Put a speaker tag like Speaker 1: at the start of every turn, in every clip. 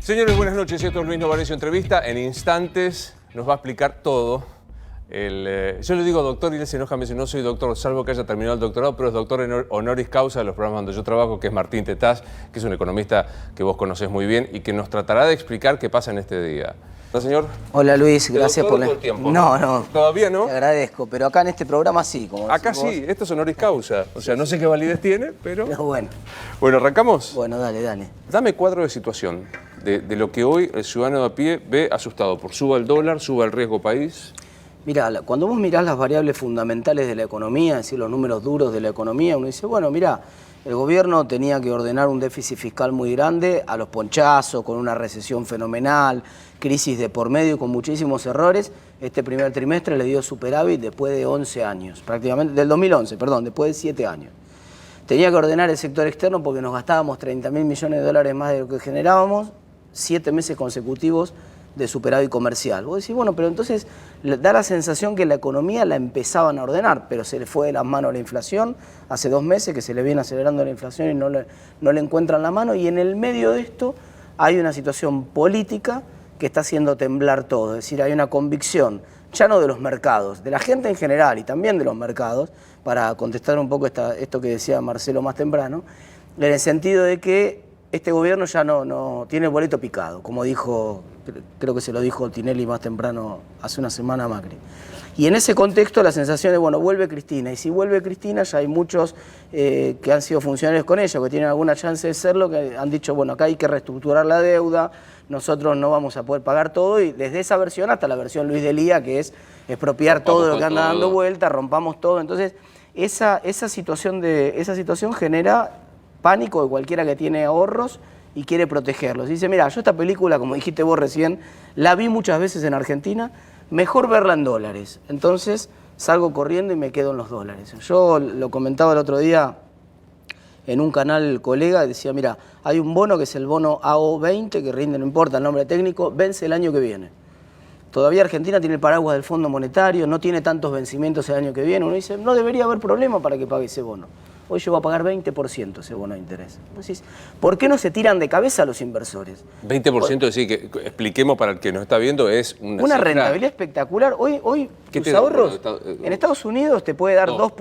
Speaker 1: Señores, buenas noches. Esto es Luis Novarecio Entrevista. En instantes nos va a explicar todo. Yo le digo doctor y él se enoja, me dice, no soy doctor, salvo que haya terminado el doctorado, pero es doctor honoris causa de los programas donde yo trabajo, que es Martín Tetaz, que es un economista que vos conocés muy bien y que nos tratará de explicar qué pasa en este día. ¿No, señor?
Speaker 2: Hola Luis, gracias por
Speaker 1: todo el tiempo.
Speaker 2: No.
Speaker 1: ¿Todavía no?
Speaker 2: Te agradezco, pero acá en este programa sí. Como
Speaker 1: Acá
Speaker 2: decís vos.
Speaker 1: sí, esto es honoris causa. O sea, no sé qué validez tiene, pero...
Speaker 2: Pero bueno.
Speaker 1: Bueno, ¿arrancamos?
Speaker 2: Bueno, dale.
Speaker 1: Dame cuadro de situación de lo que hoy el ciudadano de a pie ve asustado por suba el dólar, suba el riesgo país.
Speaker 2: Mirá, cuando vos mirás las variables fundamentales de la economía, es decir, los números duros de la economía, uno dice, bueno, mirá, el gobierno tenía que ordenar un déficit fiscal muy grande a los ponchazos, con una recesión fenomenal, crisis de por medio, con muchísimos errores. Este primer trimestre le dio superávit después de 11 años, prácticamente, del 2011, perdón, después de 7 años. Tenía que ordenar el sector externo porque nos gastábamos 30.000 millones de dólares más de lo que generábamos, 7 meses consecutivos de superávit comercial. Vos decís, bueno, pero entonces da la sensación que la economía la empezaban a ordenar, pero se le fue de las manos la inflación, hace 2 meses que se le viene acelerando la inflación y no le encuentran la mano, y en el medio de esto hay una situación política que está haciendo temblar todo, es decir, hay una convicción, ya no de los mercados, de la gente en general y también de los mercados, para contestar un poco esto que decía Marcelo más temprano, en el sentido de que este gobierno ya no tiene el boleto picado, como dijo, creo que se lo dijo Tinelli más temprano, hace una semana a Macri. Y en ese contexto la sensación es, bueno, vuelve Cristina, y si vuelve Cristina ya hay muchos que han sido funcionarios con ella, que tienen alguna chance de serlo, que han dicho, bueno, acá hay que reestructurar la deuda, nosotros no vamos a poder pagar todo, y desde esa versión hasta la versión Luis de Lía, que es expropiar todo lo que anda dando vuelta, rompamos todo. Entonces, esa situación genera pánico de cualquiera que tiene ahorros y quiere protegerlos. Dice, mira, yo esta película, como dijiste vos recién, la vi muchas veces en Argentina, mejor verla en dólares. Entonces salgo corriendo y me quedo en los dólares. Yo lo comentaba el otro día en un canal colega, decía, mira, hay un bono que es el bono AO20, que rinde, no importa el nombre técnico, vence el año que viene. Todavía Argentina tiene el paraguas del Fondo Monetario, no tiene tantos vencimientos el año que viene. Uno dice, no debería haber problema para que pague ese bono. Hoy yo voy a pagar 20% ese bono de interés. Entonces, ¿por qué no se tiran de cabeza los inversores?
Speaker 1: 20%, decir, que expliquemos para el que nos está viendo, es
Speaker 2: una rentabilidad espectacular. Hoy tus ahorros en Estados Unidos te puede dar 2%,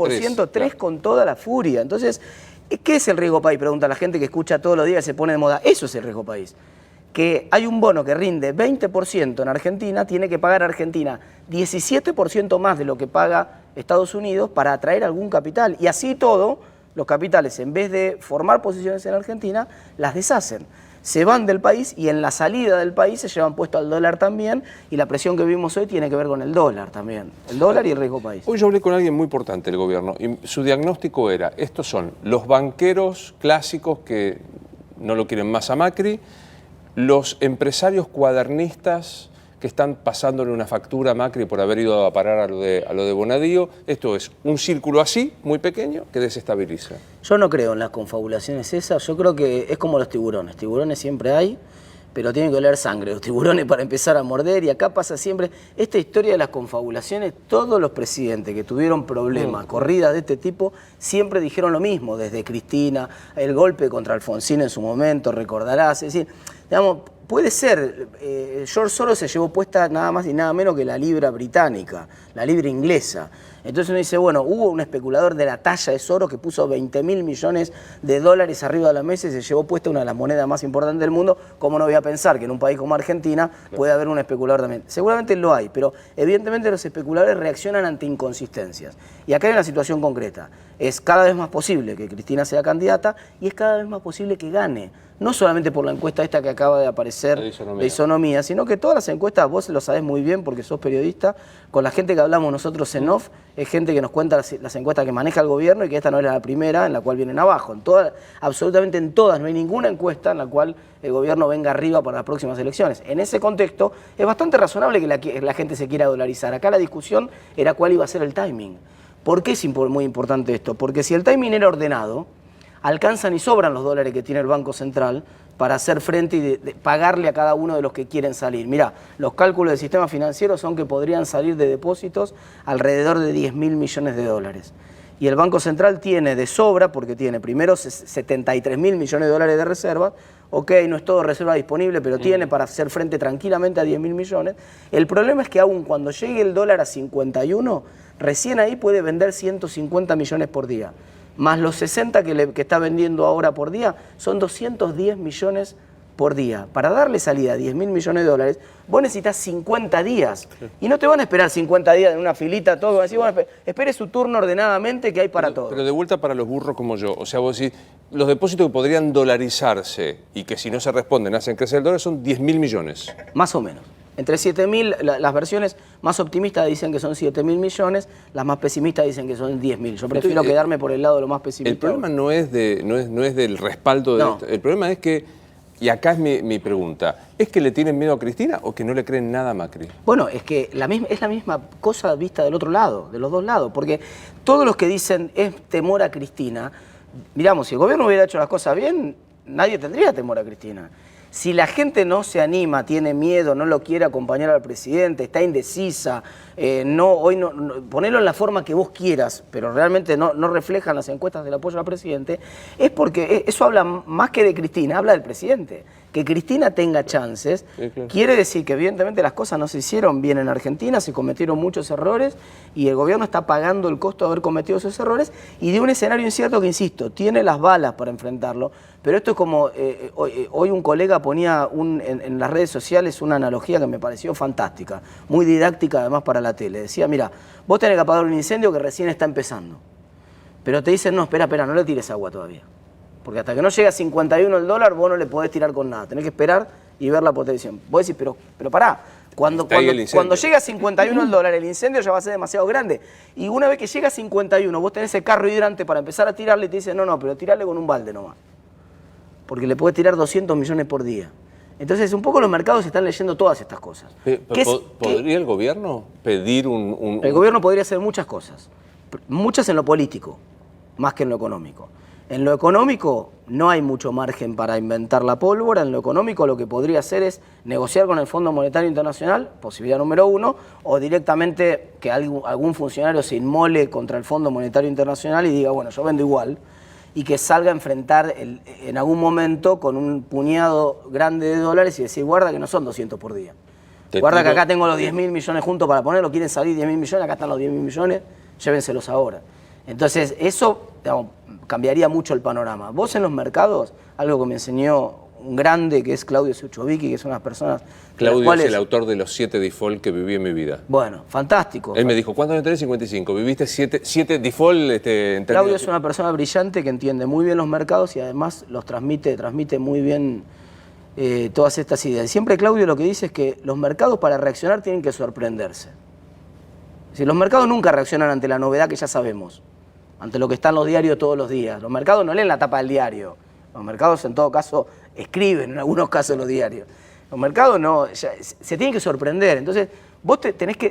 Speaker 2: 3% con toda la furia. Entonces, ¿qué es el riesgo país? Pregunta la gente que escucha todos los días y se pone de moda. Eso es el riesgo país. Que hay un bono que rinde 20% en Argentina, tiene que pagar Argentina 17% más de lo que paga Estados Unidos para atraer algún capital. Y así todo, los capitales, en vez de formar posiciones en Argentina, las deshacen. Se van del país y en la salida del país se llevan puesto al dólar también, y la presión que vimos hoy tiene que ver con el dólar también. El dólar y el riesgo país.
Speaker 1: Hoy yo hablé con alguien muy importante del gobierno y su diagnóstico era, estos son los banqueros clásicos que no lo quieren más a Macri, los empresarios cuadernistas que están pasándole una factura a Macri por haber ido a parar a lo de Bonadío. Esto es un círculo así, muy pequeño, que desestabiliza.
Speaker 2: Yo no creo en las confabulaciones esas. Yo creo que es como los tiburones. Tiburones siempre hay, pero tienen que oler sangre los tiburones para empezar a morder. Y acá pasa siempre esta historia de las confabulaciones. Todos los presidentes que tuvieron problemas, corridas de este tipo, siempre dijeron lo mismo. Desde Cristina, el golpe contra Alfonsín en su momento, recordarás. Es decir, digamos, puede ser, George Soros se llevó puesta nada más y nada menos que la libra británica, la libra inglesa. Entonces uno dice, bueno, hubo un especulador de la talla de Soros que puso 20.000 millones de dólares arriba de la mesa y se llevó puesta una de las monedas más importantes del mundo. ¿Cómo no voy a pensar que en un país como Argentina puede haber un especulador también? Seguramente lo hay, pero evidentemente los especuladores reaccionan ante inconsistencias. Y acá hay una situación concreta. Es cada vez más posible que Cristina sea candidata y es cada vez más posible que gane. No solamente por la encuesta esta que acaba de aparecer de Isonomía, sino que todas las encuestas, vos lo sabés muy bien porque sos periodista, con la gente que hablamos nosotros en off, es gente que nos cuenta las encuestas que maneja el gobierno y que esta no es la primera en la cual vienen abajo. Absolutamente en todas, no hay ninguna encuesta en la cual el gobierno venga arriba para las próximas elecciones. En ese contexto, es bastante razonable que la gente se quiera dolarizar. Acá la discusión era cuál iba a ser el timing. ¿Por qué es muy importante esto? Porque si el timing era ordenado, alcanzan y sobran los dólares que tiene el Banco Central para hacer frente y de pagarle a cada uno de los que quieren salir. Mirá, los cálculos del sistema financiero son que podrían salir de depósitos alrededor de 10.000 millones de dólares. y el Banco Central tiene de sobra, porque tiene primero 73.000 millones de dólares de reservas. Ok, no es todo reserva disponible, pero tiene para hacer frente tranquilamente a 10.000 millones. El problema es que aún cuando llegue el dólar a 51, recién ahí puede vender 150 millones por día. Más los 60 que está vendiendo ahora por día, son 210 millones por día. Para darle salida a 10.000 millones de dólares, vos necesitas 50 días. Y no te van a esperar 50 días en una filita, todo. Van a decir, bueno, espere su turno ordenadamente que hay para todo.
Speaker 1: Pero de vuelta para los burros como yo. O sea, vos decís, los depósitos que podrían dolarizarse y que si no se responden hacen crecer el dólar son 10.000 millones.
Speaker 2: Más o menos. Entre 7.000, las versiones más optimistas dicen que son 7.000 millones, las más pesimistas dicen que son 10.000. Yo prefiero quedarme por el lado de lo más pesimista.
Speaker 1: El problema no es del respaldo de esto. El problema es que, y acá es mi pregunta, ¿es que le tienen miedo a Cristina o que no le creen nada a Macri?
Speaker 2: Bueno, es que es la misma cosa vista del otro lado, de los dos lados, porque todos los que dicen es temor a Cristina, miramos, si el gobierno hubiera hecho las cosas bien, nadie tendría temor a Cristina. Si la gente no se anima, tiene miedo, no lo quiere acompañar al presidente, está indecisa, ponelo en la forma que vos quieras, pero realmente no reflejan las encuestas del apoyo al presidente, es porque eso habla más que de Cristina, habla del presidente. Que Cristina tenga chances, sí, claro. Quiere decir que evidentemente las cosas no se hicieron bien en Argentina, se cometieron muchos errores y el gobierno está pagando el costo de haber cometido esos errores y de un escenario incierto que, insisto, tiene las balas para enfrentarlo, pero esto es como, hoy un colega ponía en las redes sociales una analogía que me pareció fantástica, muy didáctica además para la tele. Decía, mira, vos tenés que apagar un incendio que recién está empezando, pero te dicen, no, espera, no le tires agua todavía. Porque hasta que no llegue a 51 el dólar, vos no le podés tirar con nada. Tenés que esperar y ver la potenciación. Vos decís, pero pará, cuando llegue a 51 el dólar, el incendio ya va a ser demasiado grande. Y una vez que llega a 51, vos tenés ese carro hidrante para empezar a tirarle y te dicen, no, pero tirarle con un balde nomás. Porque le podés tirar 200 millones por día. Entonces, un poco los mercados están leyendo todas estas cosas.
Speaker 1: ¿Podría el gobierno pedir
Speaker 2: El gobierno podría hacer muchas cosas. Muchas en lo político, más que en lo económico. En lo económico no hay mucho margen para inventar la pólvora. En lo económico lo que podría hacer es negociar con el Fondo Monetario Internacional, posibilidad número 1, o directamente que algún funcionario se inmole contra el Fondo Monetario Internacional y diga, bueno, yo vendo igual, y que salga a enfrentar en algún momento con un puñado grande de dólares y decir, guarda que no son 200 por día. Guarda que acá tengo los 10.000 millones juntos para ponerlo, quieren salir 10.000 millones, acá están los 10.000 millones, llévenselos ahora. Entonces, eso, digamos, cambiaría mucho el panorama. Vos en los mercados, algo que me enseñó un grande que es Claudio Suchovicki, que es una de las personas...
Speaker 1: Claudio es el autor de los 7 default que viví en mi vida.
Speaker 2: Bueno, fantástico.
Speaker 1: Él me dijo, ¿cuántos años tenés? 55. ¿Viviste 7 default?
Speaker 2: Claudio es una persona brillante que entiende muy bien los mercados y además los transmite muy bien todas estas ideas. Siempre Claudio lo que dice es que los mercados para reaccionar tienen que sorprenderse. Es decir, los mercados nunca reaccionan ante la novedad que ya sabemos, ante lo que está en los diarios todos los días. Los mercados no leen la tapa del diario. Los mercados, en todo caso, escriben en algunos casos los diarios. Los mercados no, se tienen que sorprender. Entonces, vos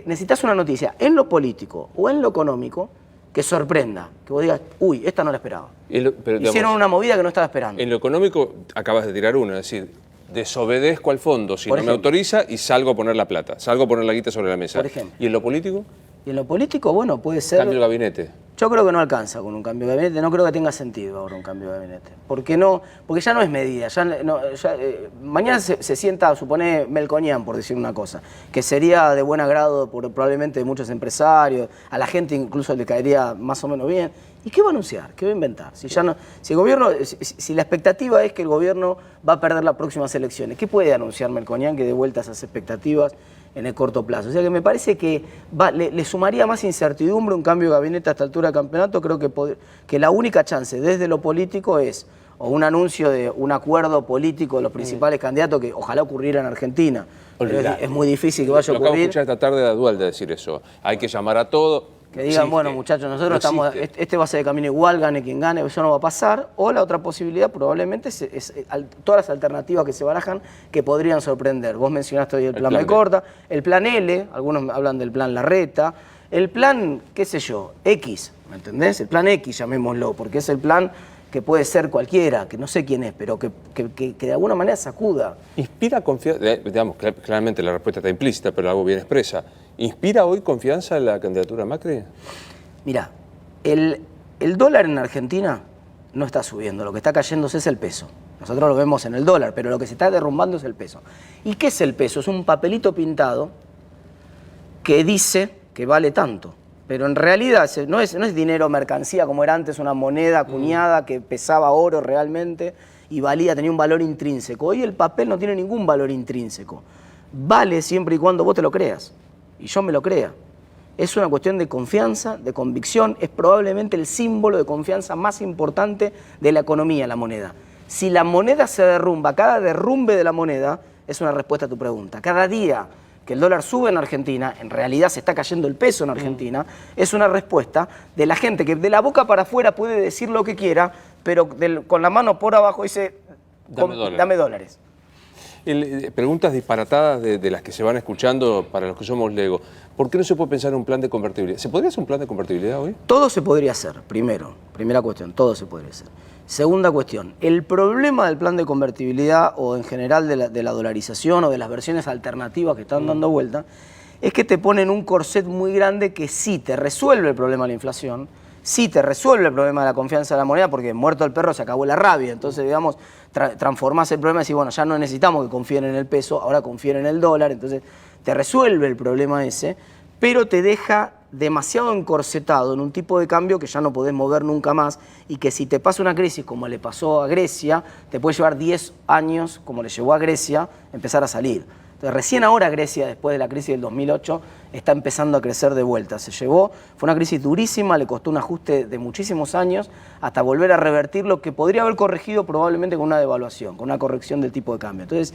Speaker 2: necesitas una noticia en lo político o en lo económico que sorprenda. Que vos digas, uy, esta no la esperaba. Hicieron una movida que no estaba esperando.
Speaker 1: En lo económico acabas de tirar una, es decir, desobedezco al fondo si no me autoriza y salgo a poner la plata, salgo a poner la guita sobre la mesa.
Speaker 2: Por ejemplo.
Speaker 1: ¿Y en lo político?
Speaker 2: Y en lo político, bueno, puede ser...
Speaker 1: Cambio de gabinete.
Speaker 2: Yo creo que no alcanza con un cambio de gabinete, no creo que tenga sentido ahora un cambio de gabinete. Porque ya no es medida, mañana se sienta, supone, Melconian, por decir una cosa, que sería de buen agrado probablemente de muchos empresarios, a la gente incluso le caería más o menos bien. ¿Y qué va a anunciar? ¿Qué va a inventar? Si el gobierno, si la expectativa es que el gobierno va a perder las próximas elecciones, ¿qué puede anunciar Melconian que dé vuelta a esas expectativas en el corto plazo? O sea que me parece que le sumaría más incertidumbre un cambio de gabinete a esta altura del campeonato. Creo que la única chance desde lo político es o un anuncio de un acuerdo político de los principales candidatos, que ojalá ocurriera en Argentina. Es muy difícil que vaya a ocurrir.
Speaker 1: Lo acabo de escuchar esta tarde de Dualde decir eso. Hay que llamar a todos.
Speaker 2: Que digan, bueno, muchachos, nosotros estamos, este va a ser de camino igual, gane quien gane, eso no va a pasar. O la otra posibilidad probablemente es todas las alternativas que se barajan que podrían sorprender. Vos mencionaste hoy el plan B corta, el plan L, algunos hablan del plan Larreta, el plan, qué sé yo, X, ¿me entendés? El plan X, llamémoslo, porque es el plan que puede ser cualquiera, que no sé quién es, pero que de alguna manera sacuda.
Speaker 1: ¿Inspira confianza? Digamos, claramente la respuesta está implícita, pero algo bien expresa. ¿Inspira hoy confianza en la candidatura de Macri?
Speaker 2: Mirá, El dólar en Argentina no está subiendo, lo que está cayéndose es el peso. Nosotros lo vemos en el dólar, pero lo que se está derrumbando es el peso. ¿Y qué es el peso? Es un papelito pintado que dice que vale tanto. Pero en realidad no es dinero mercancía como era antes, una moneda acuñada que pesaba oro realmente y tenía un valor intrínseco. Hoy el papel no tiene ningún valor intrínseco. Vale siempre y cuando vos te lo creas y yo me lo crea. Es una cuestión de confianza, de convicción, es probablemente el símbolo de confianza más importante de la economía, la moneda. Si la moneda se derrumba, cada derrumbe de la moneda es una respuesta a tu pregunta. Cada día que el dólar sube en Argentina, en realidad se está cayendo el peso en Argentina, es una respuesta de la gente que de la boca para afuera puede decir lo que quiera, pero con la mano por abajo dice, dame dólares.
Speaker 1: Preguntas disparatadas de las que se van escuchando para los que somos legos. ¿Por qué no se puede pensar en un plan de convertibilidad? ¿Se podría hacer un plan de convertibilidad hoy?
Speaker 2: Todo se podría hacer, primera cuestión, todo se podría hacer. Segunda cuestión, el problema del plan de convertibilidad o en general de la dolarización o de las versiones alternativas que están dando vuelta, es que te ponen un corset muy grande que sí te resuelve el problema de la inflación, sí te resuelve el problema de la confianza de la moneda, porque muerto el perro se acabó la rabia. Entonces, digamos, transformás el problema y decís, bueno, ya no necesitamos que confíen en el peso, ahora confíen en el dólar. Entonces, te resuelve el problema ese, pero te deja demasiado encorsetado en un tipo de cambio que ya no podés mover nunca más y que si te pasa una crisis como le pasó a Grecia, te puede llevar 10 años, como le llevó a Grecia, empezar a salir. Entonces, recién ahora Grecia, después de la crisis del 2008, está empezando a crecer de vuelta. Fue una crisis durísima, le costó un ajuste de muchísimos años hasta volver a revertir lo que podría haber corregido probablemente con una devaluación, con una corrección del tipo de cambio. Entonces,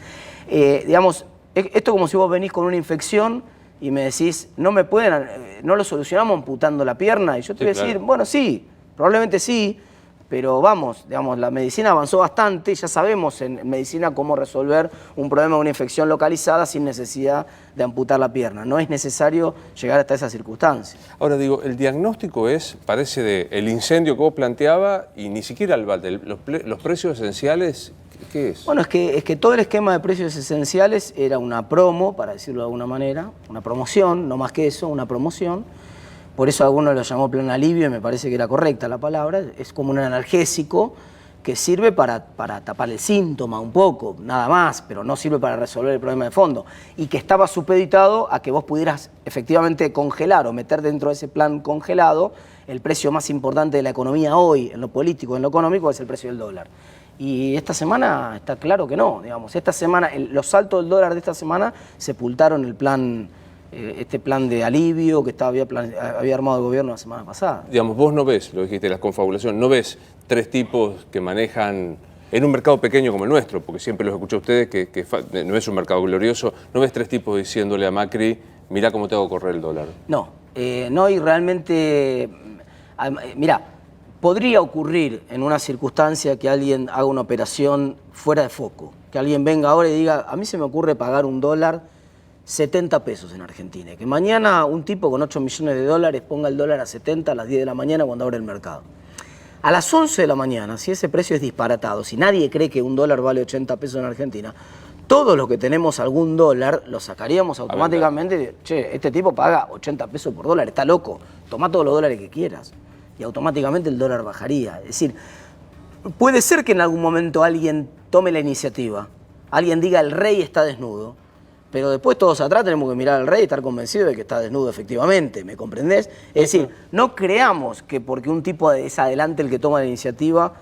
Speaker 2: digamos, esto es como si vos venís con una infección y me decís, no lo solucionamos amputando la pierna, y yo te voy a decir, claro, bueno, sí, probablemente sí, pero vamos, digamos, la medicina avanzó bastante, ya sabemos en medicina cómo resolver un problema de una infección localizada sin necesidad de amputar la pierna. No es necesario llegar hasta esa circunstancia.
Speaker 1: Ahora digo, el diagnóstico parece de el incendio que vos planteaba y ni siquiera el balde, los precios esenciales. ¿Qué es?
Speaker 2: Bueno, es que todo el esquema de precios esenciales era una promo, para decirlo de alguna manera, una promoción, no más que eso, una promoción. Por eso algunos lo llamó plan alivio y me parece que era correcta la palabra. Es como un analgésico que sirve para tapar el síntoma un poco, nada más, pero no sirve para resolver el problema de fondo. Y que estaba supeditado a que vos pudieras efectivamente congelar o meter dentro de ese plan congelado el precio más importante de la economía hoy, en lo político, en lo económico, es el precio del dólar. Y esta semana está claro que no, digamos. Esta semana, los saltos del dólar de esta semana sepultaron el plan, este plan de alivio que había armado el gobierno la semana pasada.
Speaker 1: Digamos, vos no ves, lo dijiste, la confabulación, no ves tres tipos que manejan en un mercado pequeño como el nuestro, porque siempre los escuché a ustedes que no es un mercado glorioso, no ves tres tipos diciéndole a Macri, mirá cómo tengo que correr el dólar.
Speaker 2: No, y realmente, mirá, podría ocurrir en una circunstancia que alguien haga una operación fuera de foco, que alguien venga ahora y diga, a mí se me ocurre pagar un dólar 70 pesos en Argentina, que mañana un tipo con 8 millones de dólares ponga el dólar a 70 a las 10 de la mañana cuando abre el mercado. A las 11 de la mañana, si ese precio es disparatado, si nadie cree que un dólar vale 80 pesos en Argentina, todos los que tenemos algún dólar lo sacaríamos automáticamente. Che, este tipo paga 80 pesos por dólar, está loco, toma todos los dólares que quieras. Y automáticamente el dólar bajaría. Es decir, puede ser que en algún momento alguien tome la iniciativa, alguien diga el rey está desnudo, pero después todos atrás tenemos que mirar al rey y estar convencidos de que está desnudo efectivamente, ¿me comprendés? Es decir, no creamos que porque un tipo es adelante el que toma la iniciativa,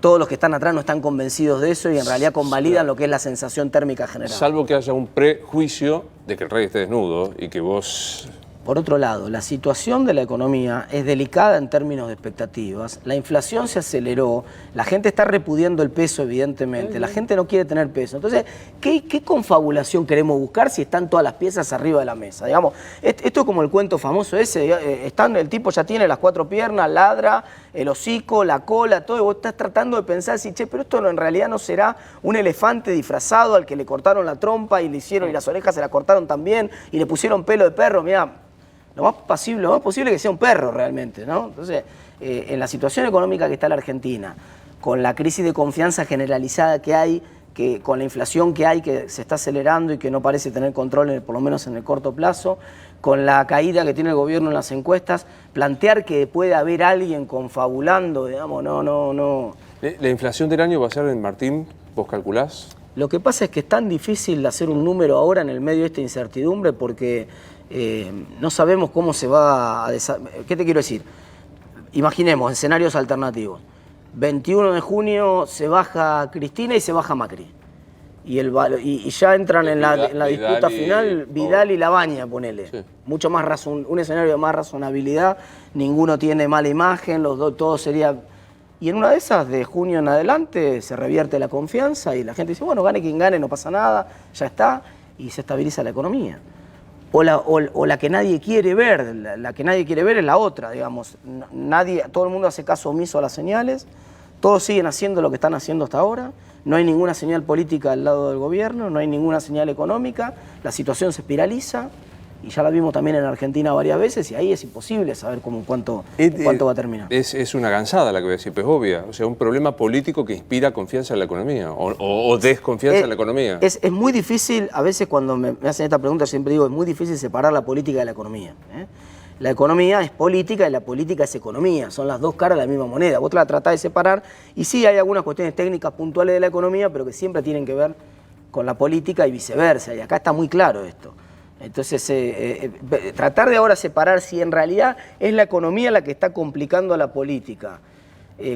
Speaker 2: todos los que están atrás no están convencidos de eso y en realidad convalidan lo que es la sensación térmica general.
Speaker 1: Salvo que haya un prejuicio de que el rey esté desnudo y que vos...
Speaker 2: Por otro lado, la situación de la economía es delicada en términos de expectativas. La inflación se aceleró, la gente está repudiando el peso, evidentemente, la gente no quiere tener peso. Entonces, ¿qué confabulación queremos buscar si están todas las piezas arriba de la mesa? Digamos, esto es como el cuento famoso ese, el tipo ya tiene las 4 piernas, ladra, el hocico, la cola, todo, y vos estás tratando de pensar, si, che, pero esto en realidad no será un elefante disfrazado al que le cortaron la trompa y le hicieron, y las orejas se la cortaron también, y le pusieron pelo de perro, mirá. Lo más posible que sea un perro realmente, ¿no? Entonces, en la situación económica que está la Argentina, con la crisis de confianza generalizada que hay, que con la inflación que hay, que se está acelerando y que no parece tener control, por lo menos en el corto plazo, con la caída que tiene el gobierno en las encuestas, plantear que puede haber alguien confabulando, digamos, no.
Speaker 1: ¿La inflación del año va a ser, Martín, vos calculás?
Speaker 2: Lo que pasa es que es tan difícil hacer un número ahora en el medio de esta incertidumbre porque no sabemos cómo se va a desarrollar. ¿Qué te quiero decir? Imaginemos escenarios alternativos. 21 de junio se baja Cristina y se baja Macri. Y ya entran en la disputa final Vidal y Labaña, ponele. Sí. Mucho más un escenario de más razonabilidad, ninguno tiene mala imagen, los dos, todo sería... Y en una de esas, de junio en adelante, se revierte la confianza y la gente dice, bueno, gane quien gane, no pasa nada, ya está, y se estabiliza la economía. O la que nadie quiere ver, la que nadie quiere ver es la otra, digamos. Todo el mundo hace caso omiso a las señales, todos siguen haciendo lo que están haciendo hasta ahora, no hay ninguna señal política al lado del gobierno, no hay ninguna señal económica, la situación se espiraliza, y ya la vimos también en Argentina varias veces, y ahí es imposible saber cuánto va a terminar.
Speaker 1: Es una gansada la que voy a decir, pues obvia. O sea, un problema político que inspira confianza en la economía, o desconfianza en la economía.
Speaker 2: Es muy difícil, a veces cuando me hacen esta pregunta, siempre digo, es muy difícil separar la política de la economía. La economía es política y la política es economía, son las dos caras de la misma moneda. Vos la tratás de separar, y sí hay algunas cuestiones técnicas puntuales de la economía, pero que siempre tienen que ver con la política y viceversa, y acá está muy claro esto. Entonces, tratar de ahora separar si en realidad es la economía la que está complicando a la política,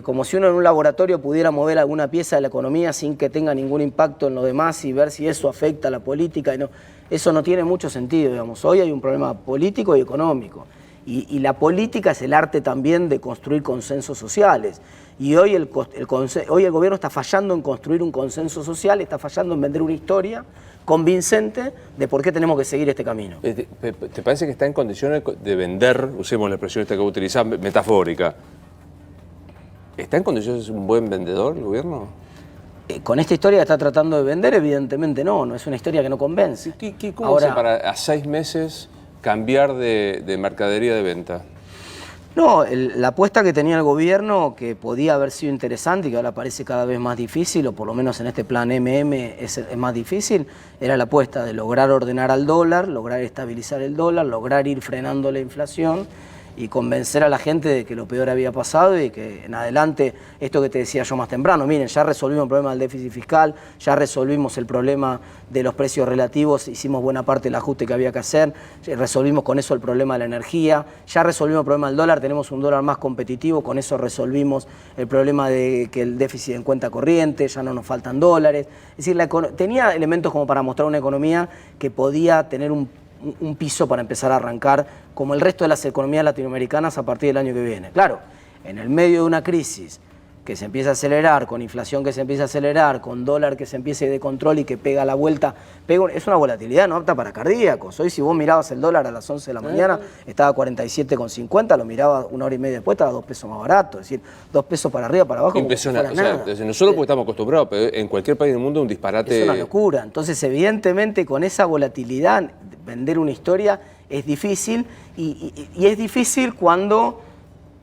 Speaker 2: como si uno en un laboratorio pudiera mover alguna pieza de la economía sin que tenga ningún impacto en lo demás y ver si eso afecta a la política. Y no, eso no tiene mucho sentido, digamos. Hoy hay un problema político y económico. Y la política es el arte también de construir consensos sociales. Y hoy el gobierno está fallando en construir un consenso social, está fallando en vender una historia convincente de por qué tenemos que seguir este camino.
Speaker 1: ¿Te parece que está en condiciones de vender, usemos la expresión esta que utilizás, metafórica, está en condiciones de ser un buen vendedor el gobierno?
Speaker 2: Con esta historia que está tratando de vender, evidentemente no es una historia que no convence.
Speaker 1: ¿Cómo hace para a 6 meses cambiar de mercadería de venta?
Speaker 2: No, la apuesta que tenía el gobierno, que podía haber sido interesante y que ahora parece cada vez más difícil, o por lo menos en este plan es más difícil, era la apuesta de lograr ordenar al dólar, lograr estabilizar el dólar, lograr ir frenando la inflación y convencer a la gente de que lo peor había pasado y que en adelante, esto que te decía yo más temprano, miren, ya resolvimos el problema del déficit fiscal, ya resolvimos el problema de los precios relativos, hicimos buena parte del ajuste que había que hacer, resolvimos con eso el problema de la energía, ya resolvimos el problema del dólar, tenemos un dólar más competitivo, con eso resolvimos el problema de que el déficit en cuenta corriente, ya no nos faltan dólares. Es decir, tenía elementos como para mostrar una economía que podía tener un piso para empezar a arrancar como el resto de las economías latinoamericanas a partir del año que viene. Claro, en el medio de una crisis que se empieza a acelerar, con inflación que se empieza a acelerar, con dólar que se empiece de control y que pega la vuelta, es una volatilidad no apta para cardíacos. Hoy si vos mirabas el dólar a las 11 de la mañana, estaba a 47,50, lo mirabas una hora y media después, estaba 2 pesos más barato, es decir, 2 pesos para arriba, para abajo.
Speaker 1: Impresionante. Nosotros porque estamos acostumbrados, pero en cualquier país del mundo es un disparate.
Speaker 2: Es una locura. Entonces, evidentemente, con esa volatilidad, vender una historia es difícil y es difícil cuando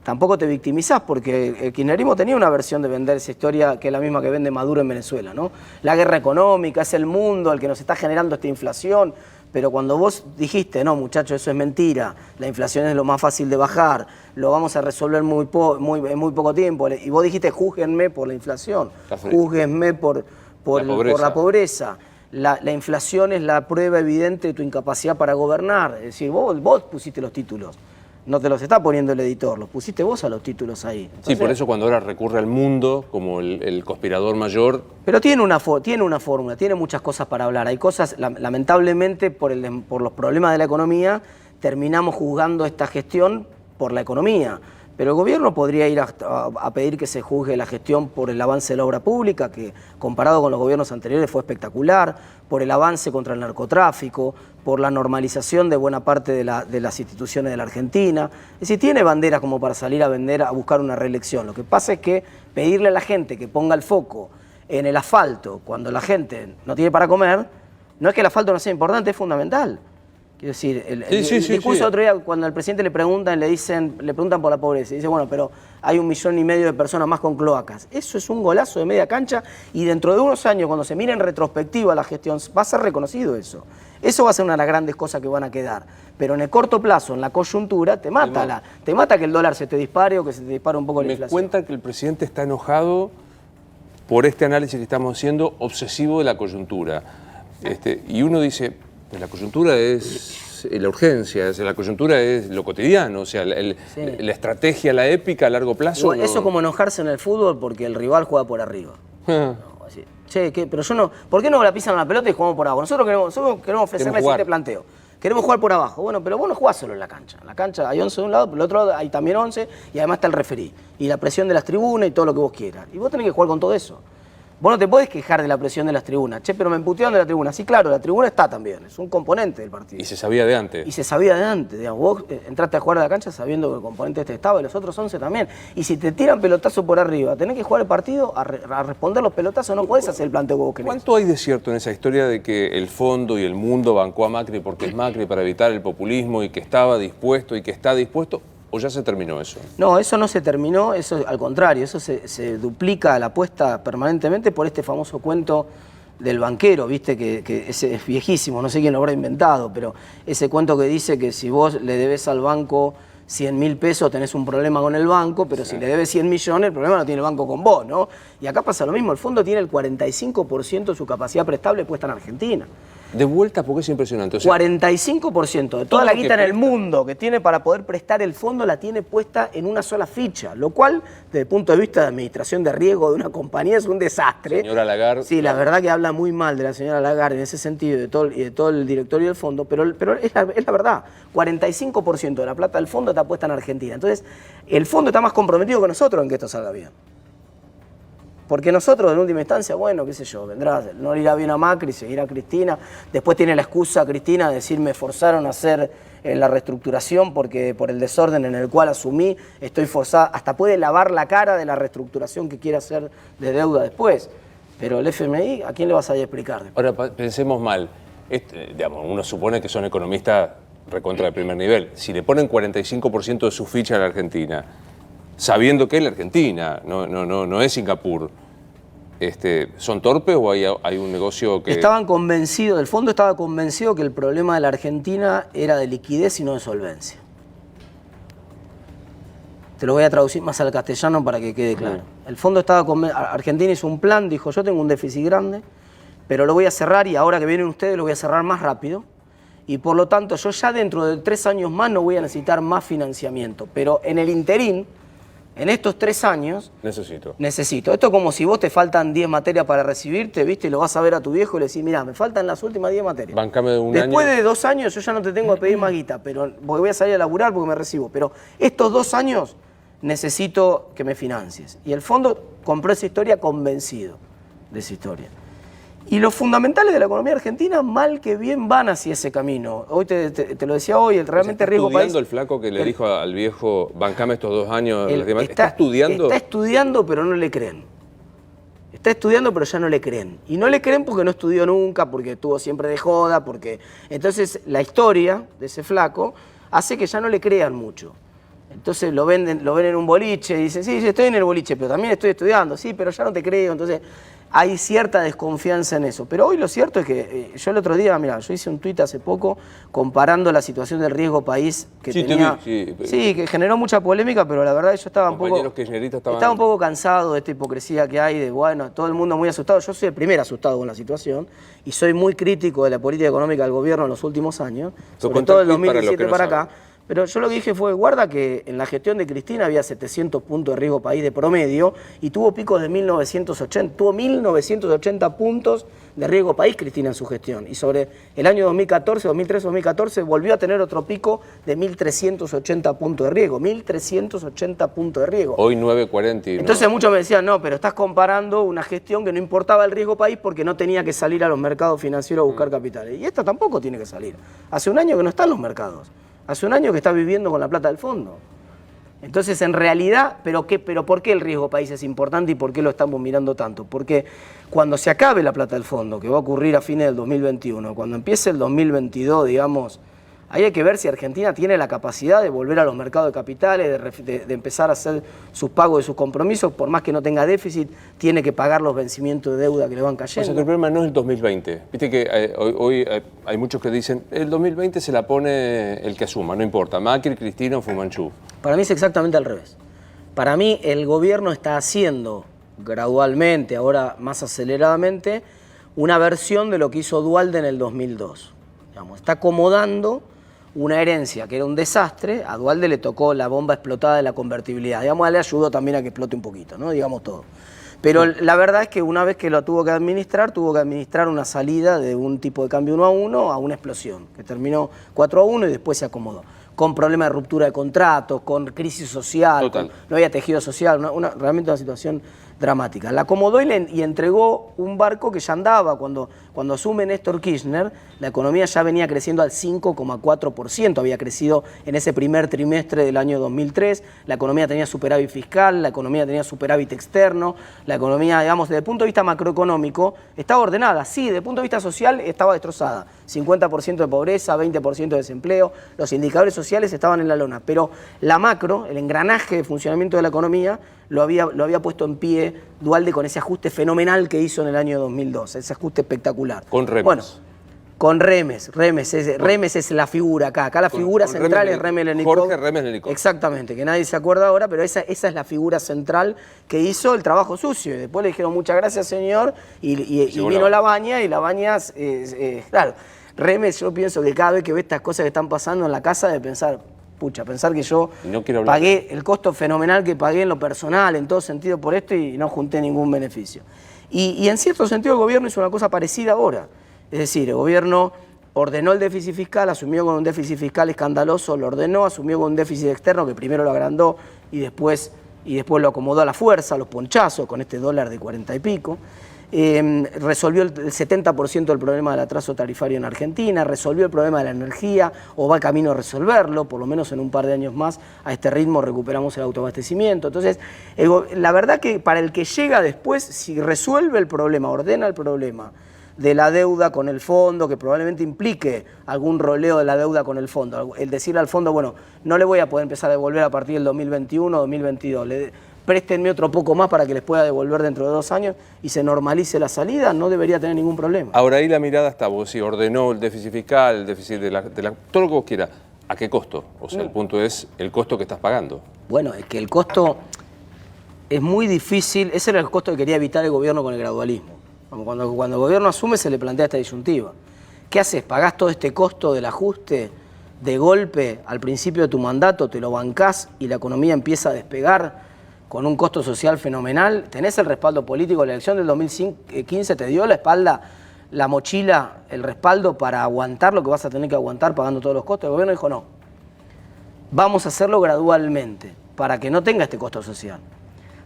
Speaker 2: tampoco te victimizás, porque el kirchnerismo tenía una versión de vender esa historia que es la misma que vende Maduro en Venezuela, ¿no? La guerra económica, es el mundo el que nos está generando esta inflación, pero cuando vos dijiste, no muchachos, eso es mentira, la inflación es lo más fácil de bajar, lo vamos a resolver en muy poco tiempo, y vos dijiste, júzguenme por la inflación, júzguenme por la pobreza. La inflación es la prueba evidente de tu incapacidad para gobernar. Es decir, vos pusiste los títulos. No te los está poniendo el editor, los pusiste vos a los títulos ahí. Entonces,
Speaker 1: sí, por eso cuando ahora recurre al mundo como el conspirador mayor...
Speaker 2: Pero tiene una fórmula, tiene muchas cosas para hablar. Hay cosas, lamentablemente, por los problemas de la economía, terminamos juzgando esta gestión por la economía. Pero el gobierno podría ir a pedir que se juzgue la gestión por el avance de la obra pública, que comparado con los gobiernos anteriores fue espectacular, por el avance contra el narcotráfico, por la normalización de buena parte de las instituciones de la Argentina. Es decir, tiene banderas como para salir a vender, a buscar una reelección. Lo que pasa es que pedirle a la gente que ponga el foco en el asfalto cuando la gente no tiene para comer, no es que el asfalto no sea importante, es fundamental. Quiero decir, el
Speaker 1: Sí.
Speaker 2: discurso otro día, cuando al presidente le preguntan por la pobreza, y dice, bueno, pero hay 1,5 millones de personas más con cloacas. Eso es un golazo de media cancha y dentro de unos años, cuando se mire en retrospectiva la gestión, va a ser reconocido eso. Eso va a ser una de las grandes cosas que van a quedar. Pero en el corto plazo, en la coyuntura, te mata que el dólar se te dispare o que se te dispare un poco la inflación.
Speaker 1: Me cuentan que el presidente está enojado por este análisis que estamos haciendo obsesivo de la coyuntura. Y uno dice, pues la coyuntura es la urgencia, la coyuntura es lo cotidiano, o sea, la estrategia, la épica a largo plazo.
Speaker 2: Igual, eso como enojarse en el fútbol porque el rival juega por arriba. Así, che, pero yo no. ¿Por qué no la pisan a la pelota y jugamos por abajo? Nosotros queremos ofrecerle este planteo. Queremos jugar por abajo. Bueno, pero vos no jugás solo en la cancha. En la cancha hay 11 de un lado, pero el otro lado hay también 11 y además está el referí. Y la presión de las tribunas y todo lo que vos quieras. Y vos tenés que jugar con todo eso. Vos no te podés quejar de la presión de las tribunas. Che, pero me emputearon de la tribuna. Sí, claro, la tribuna está también. Es un componente del partido.
Speaker 1: Y se sabía de antes.
Speaker 2: Y se sabía de antes. Digamos, vos entraste a jugar a la cancha sabiendo que el componente estaba y los otros 11 también. Y si te tiran pelotazo por arriba, tenés que jugar el partido a responder los pelotazos. No podés hacer el planteo que vos querés.
Speaker 1: ¿Cuánto hay de cierto en esa historia de que el fondo y el mundo bancó a Macri porque es Macri para evitar el populismo y que estaba dispuesto y que está dispuesto? ¿O ya se terminó eso? No,
Speaker 2: eso no se terminó, eso al contrario, eso se duplica la apuesta permanentemente por este famoso cuento del banquero, viste, que ese es viejísimo, no sé quién lo habrá inventado, pero ese cuento que dice que si vos le debes al banco 100.000 pesos tenés un problema con el banco, pero si le debes 100 millones, el problema no tiene el banco con vos, ¿no? Y acá pasa lo mismo, el fondo tiene el 45% de su capacidad prestable puesta en Argentina.
Speaker 1: De vuelta, porque es impresionante. O sea,
Speaker 2: 45% de toda la guita en el mundo que tiene para poder prestar el fondo la tiene puesta en una sola ficha, lo cual, desde el punto de vista de administración de riesgo de una compañía, es un desastre.
Speaker 1: Señora Lagarde.
Speaker 2: Sí, la verdad que habla muy mal de la señora Lagarde en ese sentido y de todo el directorio del fondo, pero es la verdad. 45% de la plata del fondo está puesta en Argentina. Entonces, el fondo está más comprometido que nosotros en que esto salga bien. Porque nosotros, en última instancia, bueno, qué sé yo, no le irá bien a Macri, seguirá Cristina. Después tiene la excusa Cristina de decir, me forzaron a hacer la reestructuración porque por el desorden en el cual asumí, estoy forzada. Hasta puede lavar la cara de la reestructuración que quiere hacer de deuda después. Pero el FMI, ¿a quién le vas a ir a explicar después?
Speaker 1: Ahora, pensemos mal. Digamos, uno supone que son economistas recontra de primer nivel. Si le ponen 45% de su ficha a la Argentina, sabiendo que es la Argentina, no es Singapur, ¿son torpes o hay un negocio que...?
Speaker 2: Estaban convencidos, el fondo estaba convencido que el problema de la Argentina era de liquidez y no de solvencia. Te lo voy a traducir más al castellano para que quede claro. El fondo estaba convencido, Argentina hizo un plan, dijo, yo tengo un déficit grande, pero lo voy a cerrar y ahora que vienen ustedes lo voy a cerrar más rápido. Y por lo tanto, yo ya dentro de 3 años más no voy a necesitar más financiamiento. Pero en el interín, en estos 3 años... Necesito. Esto es como si vos te faltan 10 materias para recibirte, ¿viste? Y lo vas a ver a tu viejo y le decís, mirá, me faltan las últimas 10 materias.
Speaker 1: Bancame de un
Speaker 2: Después
Speaker 1: año.
Speaker 2: de 2 años yo ya no te tengo que pedir más guita, pero voy a salir a laburar porque me recibo. Pero estos 2 años necesito que me financies. Y el fondo compró esa historia convencido de esa historia. Y los fundamentales de la economía argentina, mal que bien, van hacia ese camino. Hoy te lo decía hoy, realmente riesgo país...
Speaker 1: ¿Está estudiando el flaco que le dijo al viejo, bancame estos 2 años? ¿Está estudiando?
Speaker 2: Está estudiando, pero no le creen. Está estudiando, pero ya no le creen. Y no le creen porque no estudió nunca, porque estuvo siempre de joda, porque... Entonces, la historia de ese flaco hace que ya no le crean mucho. Entonces lo ven en un boliche y dicen, sí, estoy en el boliche, pero también estoy estudiando, sí, pero ya no te creo. Entonces hay cierta desconfianza en eso. Pero hoy lo cierto es que yo el otro día, mira, yo hice un tuit hace poco comparando la situación del riesgo país que tenía. Sí, que generó mucha polémica, pero la verdad yo estaba un poco cansado de esta hipocresía que hay, de bueno, todo el mundo muy asustado. Yo soy el primer asustado con la situación y soy muy crítico de la política económica del gobierno en los últimos años, sobre todo del 2017 para acá. Pero yo lo que dije fue, guarda que en la gestión de Cristina había 700 puntos de riesgo país de promedio y tuvo picos de 1980, tuvo 1980 puntos de riesgo país Cristina en su gestión. Y sobre el año 2014, 2013, 2014 volvió a tener otro pico de 1380 puntos de riesgo, 1380 puntos de riesgo.
Speaker 1: Hoy 940.
Speaker 2: Entonces muchos me decían, no, pero estás comparando una gestión que no importaba el riesgo país porque no tenía que salir a los mercados financieros a buscar capitales. Y esta tampoco tiene que salir. Hace un año que no está en los mercados. Hace un año que está viviendo con la plata del fondo. Entonces, en realidad, ¿pero por qué el riesgo país es importante y por qué lo estamos mirando tanto? Porque cuando se acabe la plata del fondo, que va a ocurrir a fines del 2021, cuando empiece el 2022, digamos, Ahí hay que ver si Argentina tiene la capacidad de volver a los mercados de capitales, de empezar a hacer sus pagos de sus compromisos, por más que no tenga déficit, tiene que pagar los vencimientos de deuda que le van cayendo.
Speaker 1: O sea, que el problema no es el 2020. Viste que hoy hay muchos que dicen, el 2020 se la pone el que asuma, no importa, Macri, Cristina o Fumanchu.
Speaker 2: Para mí es exactamente al revés. Para mí el gobierno está haciendo gradualmente, ahora más aceleradamente, una versión de lo que hizo Duhalde en el 2002. Digamos, está acomodando una herencia que era un desastre. A Duhalde le tocó la bomba explotada de la convertibilidad. Digamos, a él le ayudó también a que explote un poquito, ¿no? Digamos todo. Pero la verdad es que una vez que lo tuvo que administrar una salida de un tipo de cambio 1-1 a una explosión, que terminó 4-1 y después se acomodó. Con problemas de ruptura de contratos, con crisis social, no había tejido social, realmente una situación dramática. La acomodó y entregó un barco que ya andaba. Cuando asume Néstor Kirchner, la economía ya venía creciendo al 5,4%, había crecido en ese primer trimestre del año 2003, la economía tenía superávit fiscal, la economía tenía superávit externo, la economía, digamos, desde el punto de vista macroeconómico, estaba ordenada, sí, desde el punto de vista social estaba destrozada, 50% de pobreza, 20% de desempleo, los indicadores sociales estaban en la lona, pero la macro, el engranaje de funcionamiento de la economía, lo había puesto en pie Duhalde con ese ajuste fenomenal que hizo en el año 2002, ese ajuste espectacular.
Speaker 1: Con Remes.
Speaker 2: Bueno, con Remes. Remes es la figura acá. Acá la figura central es Remes Lenikov.
Speaker 1: Jorge Remes Lenikov.
Speaker 2: Exactamente, que nadie se acuerda ahora, pero esa es la figura central que hizo el trabajo sucio. Y después le dijeron muchas gracias, señor, y vino Labaña, y Labaña, claro, Remes, yo pienso que cada vez que ve estas cosas que están pasando en la casa, de pensar que yo pagué el costo fenomenal que pagué en lo personal, en todo sentido por esto, y no junté ningún beneficio. Y en cierto sentido el gobierno hizo una cosa parecida ahora. Es decir, el gobierno ordenó el déficit fiscal, asumió con un déficit fiscal escandaloso, lo ordenó, asumió con un déficit externo que primero lo agrandó y después lo acomodó a la fuerza, a los ponchazos, con este dólar de 40 y pico. Resolvió el 70% del problema del atraso tarifario en Argentina, resolvió el problema de la energía, o va camino a resolverlo, por lo menos en un par de años más, a este ritmo recuperamos el autoabastecimiento. Entonces, la verdad que para el que llega después, si resuelve el problema, ordena el problema de la deuda con el fondo, que probablemente implique algún roleo de la deuda con el fondo, el decirle al fondo, bueno, no le voy a poder empezar a devolver a partir del 2021 o 2022, préstenme otro poco más para que les pueda devolver dentro de 2 años y se normalice la salida, no debería tener ningún problema.
Speaker 1: Ahora ahí la mirada está, vos si ordenó el déficit fiscal, el déficit todo lo que vos quieras, ¿a qué costo? O sea, el punto es el costo que estás pagando.
Speaker 2: Bueno, es que el costo es muy difícil, ese era el costo que quería evitar el gobierno con el gradualismo. Cuando el gobierno asume se le plantea esta disyuntiva. ¿Qué haces? ¿Pagás todo este costo del ajuste de golpe al principio de tu mandato, te lo bancás y la economía empieza a despegar con un costo social fenomenal? Tenés el respaldo político, la elección del 2015 te dio la espalda, la mochila, el respaldo para aguantar lo que vas a tener que aguantar pagando todos los costos. El gobierno dijo no, vamos a hacerlo gradualmente para que no tenga este costo social.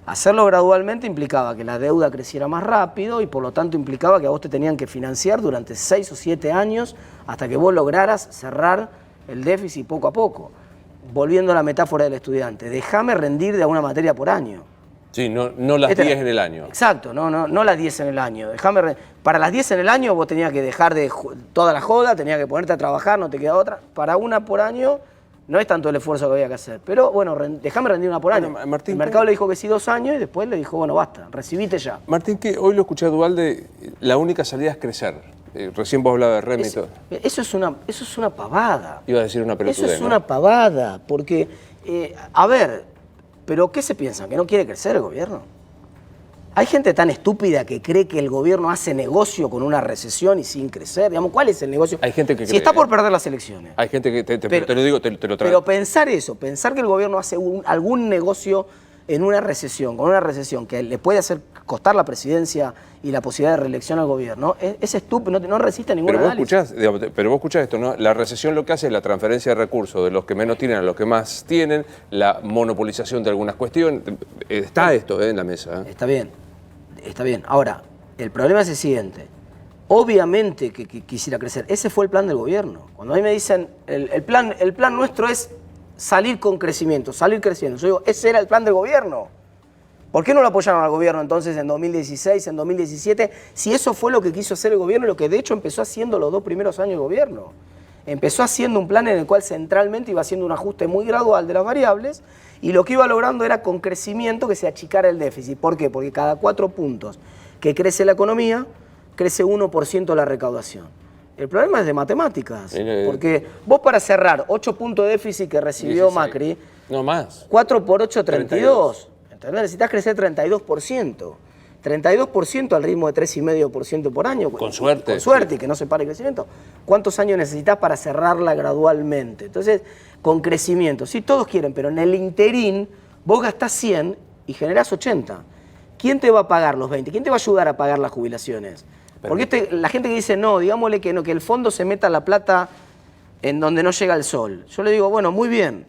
Speaker 2: Hacerlo gradualmente implicaba que la deuda creciera más rápido y por lo tanto implicaba que a vos te tenían que financiar durante 6 o 7 años hasta que vos lograras cerrar el déficit poco a poco. Volviendo a la metáfora del estudiante, déjame rendir de alguna materia por año.
Speaker 1: Sí, no las 10 en el año.
Speaker 2: Exacto, no las 10 en el año. Para las 10 en el año vos tenías que dejar de toda la joda, tenías que ponerte a trabajar, no te queda otra. Para una por año no es tanto el esfuerzo que había que hacer. Pero bueno, déjame rendir una por año.
Speaker 1: Bueno, Martín,
Speaker 2: el mercado le dijo que sí 2 años y después le dijo, bueno, basta, recibite ya.
Speaker 1: Martín, que hoy lo escuché a Duhalde, la única salida es crecer. Recién vos hablabas de Remes y todo.
Speaker 2: Eso es una pavada.
Speaker 1: Iba a decir una pelotudez,
Speaker 2: Eso es una pavada, porque, a ver, ¿pero qué se piensan? ¿Que no quiere crecer el gobierno? Hay gente tan estúpida que cree que el gobierno hace negocio con una recesión y sin crecer. Digamos, ¿cuál es el negocio?
Speaker 1: Hay gente que
Speaker 2: si está por perder las elecciones.
Speaker 1: Hay gente que, te lo digo, te lo traigo.
Speaker 2: Pero pensar que el gobierno hace algún negocio en una recesión, con una recesión que le puede hacer costar la presidencia y la posibilidad de reelección al gobierno, es estúpido, no resiste a ningún análisis.
Speaker 1: Pero vos escuchás esto, ¿no? La recesión lo que hace es la transferencia de recursos de los que menos tienen a los que más tienen, la monopolización de algunas cuestiones. Está esto en la mesa.
Speaker 2: Está bien. Ahora, el problema es el siguiente. Obviamente que quisiera crecer. Ese fue el plan del gobierno. Cuando a mí me dicen, el plan nuestro es salir con crecimiento, salir creciendo. Yo digo, ese era el plan del gobierno. ¿Por qué no lo apoyaron al gobierno entonces en 2016, en 2017? Si eso fue lo que quiso hacer el gobierno y lo que de hecho empezó haciendo los 2 primeros años del gobierno. empezó haciendo un plan en el cual centralmente iba haciendo un ajuste muy gradual de las variables y lo que iba logrando era con crecimiento que se achicara el déficit. ¿Por qué? Porque cada 4 puntos que crece la economía, crece 1% la recaudación. El problema es de matemáticas, porque vos para cerrar 8 puntos de déficit que recibió
Speaker 1: 16.
Speaker 2: Macri,
Speaker 1: No más.
Speaker 2: 4 por 8, 32. ¿Entendés? Necesitas crecer 32%. 32% al ritmo de 3,5% por año.
Speaker 1: Con suerte.
Speaker 2: Con suerte y que no se pare el crecimiento. ¿Cuántos años necesitas para cerrarla gradualmente? Entonces, con crecimiento. Sí, todos quieren, pero en el interín vos gastás 100 y generás 80. ¿Quién te va a pagar los 20? ¿Quién te va a ayudar a pagar las jubilaciones? Porque la gente que dice, no, digámosle que no, que el fondo se meta la plata en donde no llega el sol. Yo le digo, bueno, muy bien.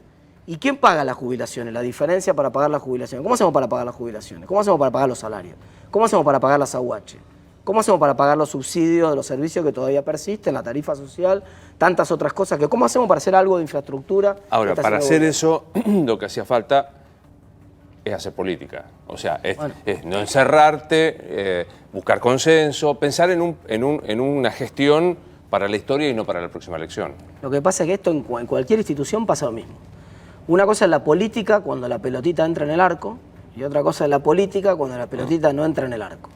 Speaker 2: ¿Y quién paga las jubilaciones? La diferencia para pagar las jubilaciones. ¿Cómo hacemos para pagar las jubilaciones? ¿Cómo hacemos para pagar los salarios? ¿Cómo hacemos para pagar las AUH? ¿Cómo hacemos para pagar los subsidios de los servicios que todavía persisten, la tarifa social, tantas otras cosas? ¿Cómo hacemos para hacer algo de infraestructura?
Speaker 1: Ahora, para hacer eso, lo que hacía falta es hacer política. O sea, es no encerrarte, buscar consenso, pensar en una gestión para la historia y no para la próxima elección.
Speaker 2: Lo que pasa es que esto en cualquier institución pasa lo mismo. Una cosa es la política cuando la pelotita entra en el arco y otra cosa es la política cuando la pelotita no entra en el arco.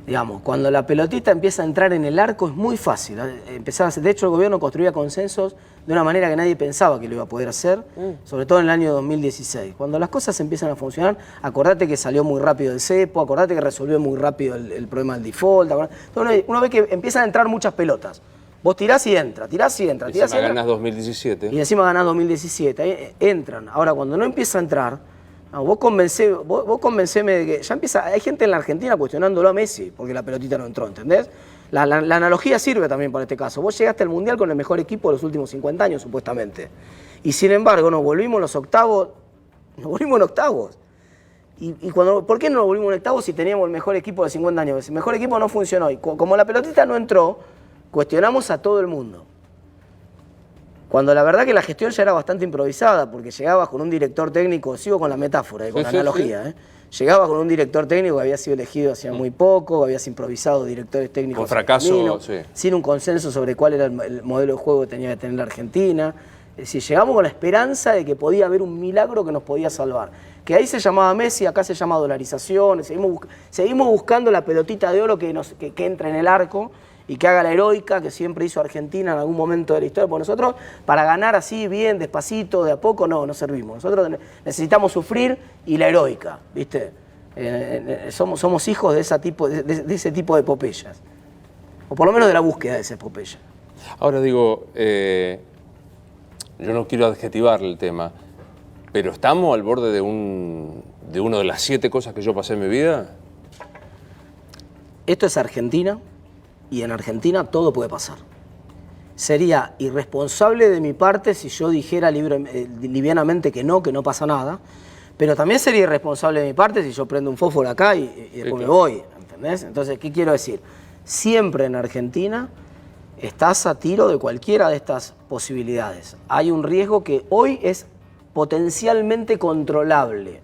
Speaker 2: Digamos, cuando la pelotita empieza a entrar en el arco es muy fácil. De hecho, el gobierno construía consensos de una manera que nadie pensaba que lo iba a poder hacer, sobre todo en el año 2016. Cuando las cosas empiezan a funcionar, acordate que salió muy rápido el cepo, acordate que resolvió muy rápido el problema del default. Entonces, uno ve que empiezan a entrar muchas pelotas. Vos tirás y entra, tirás y entra.
Speaker 1: Y encima ganás 2017.
Speaker 2: Y encima ganás 2017. Ahí entran. Ahora, cuando no empieza a entrar, vos convenceme de que ya empieza. Hay gente en la Argentina cuestionándolo a Messi porque la pelotita no entró, ¿entendés? La analogía sirve también para este caso. Vos llegaste al Mundial con el mejor equipo de los últimos 50 años, supuestamente. Y sin embargo, nos volvimos los octavos. Nos volvimos en octavos. ¿Por qué no nos volvimos en octavos si teníamos el mejor equipo de 50 años? El mejor equipo no funcionó. Y como la pelotita no entró, cuestionamos a todo el mundo. Cuando la verdad que la gestión ya era bastante improvisada, porque llegabas con un director técnico, sigo con la metáfora y con la analogía, llegabas con un director técnico que había sido elegido hacía muy poco, habías improvisado directores técnicos
Speaker 1: con fracaso,
Speaker 2: sin un consenso sobre cuál era el modelo de juego que tenía que tener la Argentina. Es decir, llegamos con la esperanza de que podía haber un milagro que nos podía salvar. Que ahí se llamaba Messi, acá se llama dolarización, seguimos buscando la pelotita de oro que entra en el arco y que haga la heroica que siempre hizo Argentina en algún momento de la historia. Porque nosotros, para ganar así, bien, despacito, de a poco, no servimos. Nosotros necesitamos sufrir y la heroica, ¿viste? Somos hijos de ese tipo de epopeyas. O por lo menos de la búsqueda de esa epopeya.
Speaker 1: Ahora digo, yo no quiero adjetivar el tema, pero ¿estamos al borde de una de las 7 cosas que yo pasé en mi vida?
Speaker 2: Esto es Argentina. Y en Argentina todo puede pasar. Sería irresponsable de mi parte si yo dijera livianamente que no pasa nada, pero también sería irresponsable de mi parte si yo prendo un fósforo acá y después me voy, ¿entendés? Entonces, ¿qué quiero decir? Siempre en Argentina estás a tiro de cualquiera de estas posibilidades. Hay un riesgo que hoy es potencialmente controlable.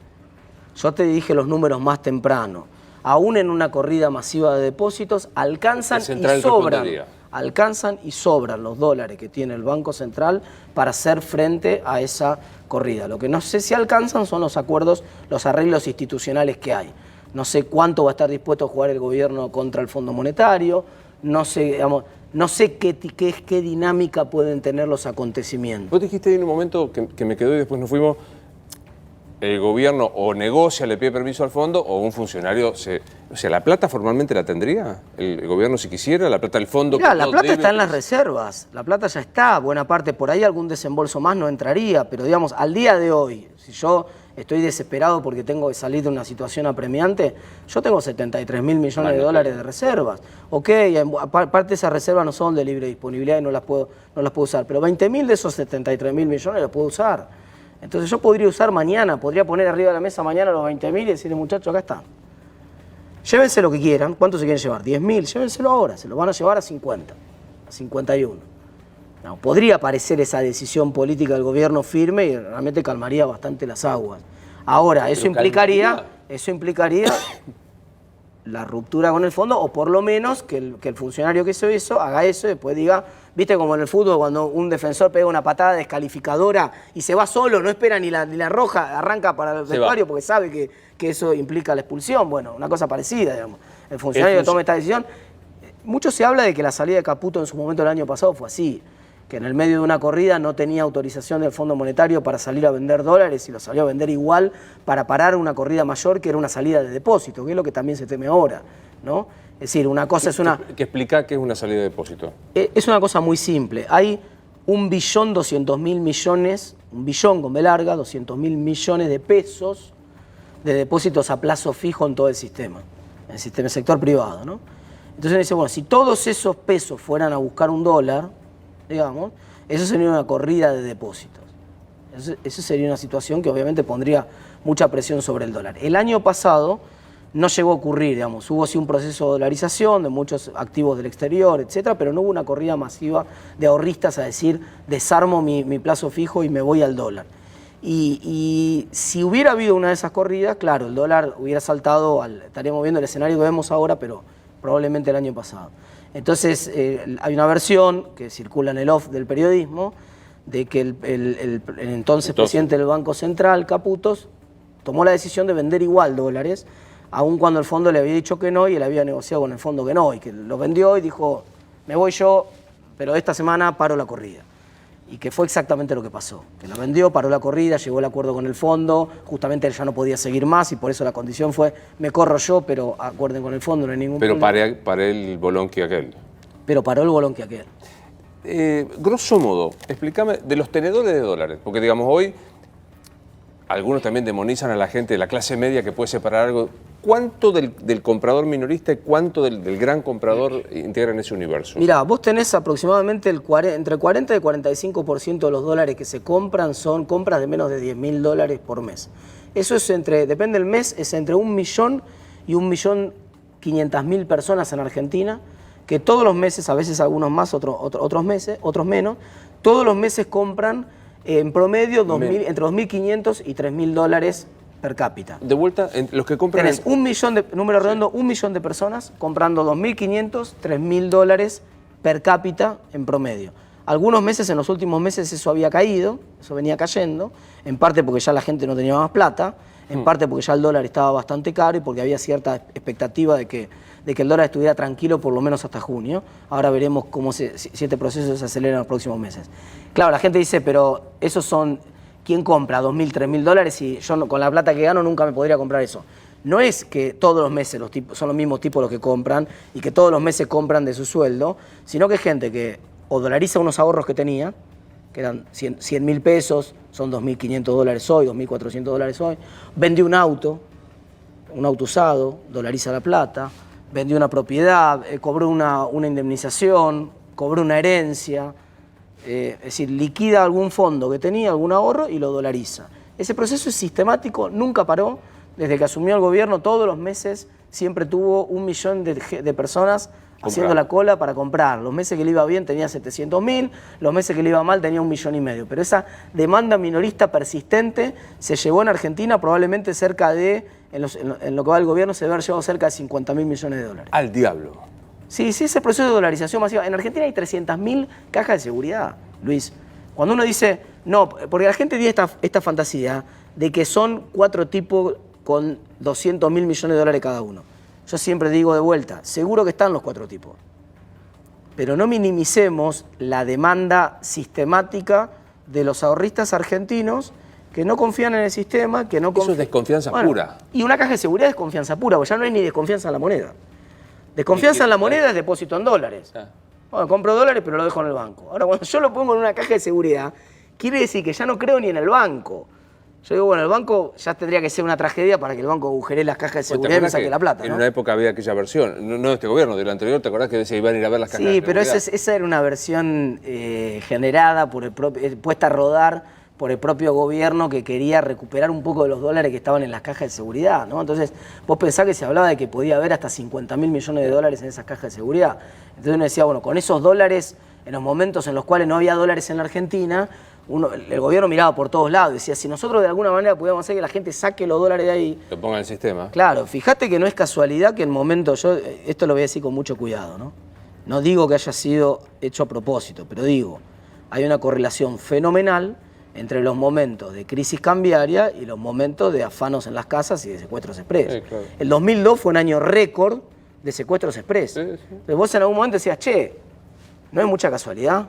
Speaker 2: Yo te dije los números más temprano. Aún en una corrida masiva de depósitos, alcanzan y sobran los dólares que tiene el Banco Central para hacer frente a esa corrida. Lo que no sé si alcanzan son los acuerdos, los arreglos institucionales que hay. No sé cuánto va a estar dispuesto a jugar el gobierno contra el Fondo Monetario, no sé qué dinámica pueden tener los acontecimientos.
Speaker 1: Vos dijiste ahí en un momento que me quedó y después nos fuimos. El gobierno o negocia, le pide permiso al fondo, o un funcionario o sea, ¿la plata formalmente la tendría? ¿El gobierno si quisiera? ¿La plata del fondo?
Speaker 2: Mirá, la plata está en las reservas, la plata ya está, buena parte por ahí, algún desembolso más no entraría, pero digamos, al día de hoy, si yo estoy desesperado porque tengo que salir de una situación apremiante, yo tengo 73.000 millones de dólares de reservas. Ok, aparte esas reservas no son de libre disponibilidad y no las puedo usar, pero 20.000 de esos 73.000 millones los puedo usar. Entonces yo podría usar mañana, podría poner arriba de la mesa mañana los 20.000 y decirle, muchachos, acá está. Llévense lo que quieran. ¿Cuánto se quieren llevar? 10.000, llévenselo ahora. Se lo van a llevar a 50, a 51. No, podría parecer esa decisión política del gobierno firme y realmente calmaría bastante las aguas. Ahora, eso implicaría la ruptura con el fondo, o por lo menos que el funcionario que hizo eso haga eso y después diga, viste como en el fútbol cuando un defensor pega una patada descalificadora y se va solo, no espera ni la roja, arranca para el vestuario porque sabe que eso implica la expulsión. Bueno, una cosa parecida, digamos. El funcionario que toma esta decisión. Mucho se habla de que la salida de Caputo en su momento el año pasado fue así, que en el medio de una corrida no tenía autorización del Fondo Monetario para salir a vender dólares y lo salió a vender igual para parar una corrida mayor que era una salida de depósito, que es lo que también se teme ahora, ¿no? Es decir, una cosa es una...
Speaker 1: ¿Qué explica qué es una salida de depósito?
Speaker 2: Es una cosa muy simple. Hay 1.200.000 millones, un billón con B larga, 200.000 millones de pesos de depósitos a plazo fijo en todo el sistema, en el sector privado, ¿no? Entonces uno dice, bueno, si todos esos pesos fueran a buscar un dólar, digamos, eso sería una corrida de depósitos. Eso sería una situación que obviamente pondría mucha presión sobre el dólar. El año pasado no llegó a ocurrir, digamos, hubo sí un proceso de dolarización de muchos activos del exterior, etcétera, pero no hubo una corrida masiva de ahorristas a decir, desarmo mi plazo fijo y me voy al dólar. Y si hubiera habido una de esas corridas, claro, el dólar hubiera saltado, estaríamos viendo el escenario que vemos ahora, pero probablemente el año pasado. Entonces, hay una versión que circula en el off del periodismo de que el entonces presidente del Banco Central, Caputos, tomó la decisión de vender igual dólares, aun cuando el fondo le había dicho que no y él había negociado con el fondo que no, y que lo vendió y dijo, me voy yo, pero esta semana paro la corrida. Y que fue exactamente lo que pasó, que lo vendió, paró la corrida, llegó el acuerdo con el fondo, justamente él ya no podía seguir más y por eso la condición fue, me corro yo, pero acuerden con el fondo, no hay ningún problema.
Speaker 1: Pero paré el bolonqui aquel.
Speaker 2: Pero paró el bolonqui aquel.
Speaker 1: Grosso modo, explícame de los tenedores de dólares, porque digamos hoy algunos también demonizan a la gente de la clase media que puede separar algo. ¿Cuánto del comprador minorista y cuánto del gran comprador integran ese universo?
Speaker 2: Mirá, vos tenés aproximadamente entre el 40 y el 45% de los dólares que se compran son compras de menos de $10.000 por mes. Eso es depende del mes, es entre 1 millón y 1.500.000 personas en Argentina, que todos los meses, a veces algunos más, otros meses, otros menos, todos los meses compran en promedio entre $2.500 y $3.000 per cápita.
Speaker 1: De vuelta, los que compran...
Speaker 2: Tenés número redondo, 1 millón de personas comprando $2.500, $3.000 per cápita en promedio. Algunos meses, en los últimos meses, eso había caído, eso venía cayendo, en parte porque ya la gente no tenía más plata, en parte porque ya el dólar estaba bastante caro y porque había cierta expectativa de que el dólar estuviera tranquilo por lo menos hasta junio. Ahora veremos cómo si este proceso se acelera en los próximos meses. Claro, la gente dice, pero esos son... ¿Quién compra $2.000, $3.000 y yo con la plata que gano nunca me podría comprar eso? No es que todos los meses son los mismos tipos los que compran y que todos los meses compran de su sueldo, sino que es gente que o dolariza unos ahorros que tenía, que eran 100.000 pesos, son $2.500 hoy, $2.400 hoy, vendió un auto usado, dolariza la plata, vendió una propiedad, cobró una indemnización, cobró una herencia, es decir, liquida algún fondo que tenía, algún ahorro y lo dolariza. Ese proceso es sistemático, nunca paró, desde que asumió el gobierno todos los meses siempre tuvo 1 millón de personas haciendo la cola para comprar. Los meses que le iba bien tenía 700.000, los meses que le iba mal tenía 1,5 millones. Pero esa demanda minorista persistente se llevó en Argentina probablemente cerca de, en lo que va el gobierno, se debe haber llevado cerca de 50.000 millones de dólares.
Speaker 1: Al diablo.
Speaker 2: Sí, ese proceso de dolarización masiva. En Argentina hay 300.000 cajas de seguridad, Luis. Cuando uno dice, no, porque la gente tiene esta fantasía de que son 4 tipos con 200.000 millones de dólares cada uno. Yo siempre digo de vuelta, seguro que están los 4 tipos. Pero no minimicemos la demanda sistemática de los ahorristas argentinos que no confían en el sistema, que no confían...
Speaker 1: Eso es desconfianza pura.
Speaker 2: Y una caja de seguridad es desconfianza pura, porque ya no hay ni desconfianza en la moneda. Desconfianza en la moneda es depósito en dólares. Bueno, compro dólares pero lo dejo en el banco. Ahora, cuando yo lo pongo en una caja de seguridad, quiere decir que ya no creo ni en el banco. Yo digo, bueno, el banco ya tendría que ser una tragedia para que el banco agujeree las cajas de seguridad y me saque la plata, ¿no?
Speaker 1: En una época había aquella versión, no de este gobierno, del anterior, ¿te acordás que decía iban a ir a ver las cajas de seguridad?
Speaker 2: Sí, pero esa era una versión generada, puesta a rodar por el propio gobierno que quería recuperar un poco de los dólares que estaban en las cajas de seguridad, ¿no? Entonces, vos pensás que se hablaba de que podía haber hasta 50.000 millones de dólares en esas cajas de seguridad. Entonces uno decía, bueno, con esos dólares, en los momentos en los cuales no había dólares en la Argentina, el gobierno miraba por todos lados, decía, si nosotros de alguna manera pudiéramos hacer que la gente saque los dólares de ahí...
Speaker 1: Lo ponga en el sistema.
Speaker 2: Claro, fíjate que no es casualidad que en momentos, esto lo voy a decir con mucho cuidado, ¿no? No digo que haya sido hecho a propósito, pero digo, hay una correlación fenomenal entre los momentos de crisis cambiaria y los momentos de afanos en las casas y de secuestros express.
Speaker 1: Sí, claro.
Speaker 2: El 2002 fue un año récord de secuestros express.
Speaker 1: Sí, sí.
Speaker 2: Pero vos en algún momento decías, che, no es mucha casualidad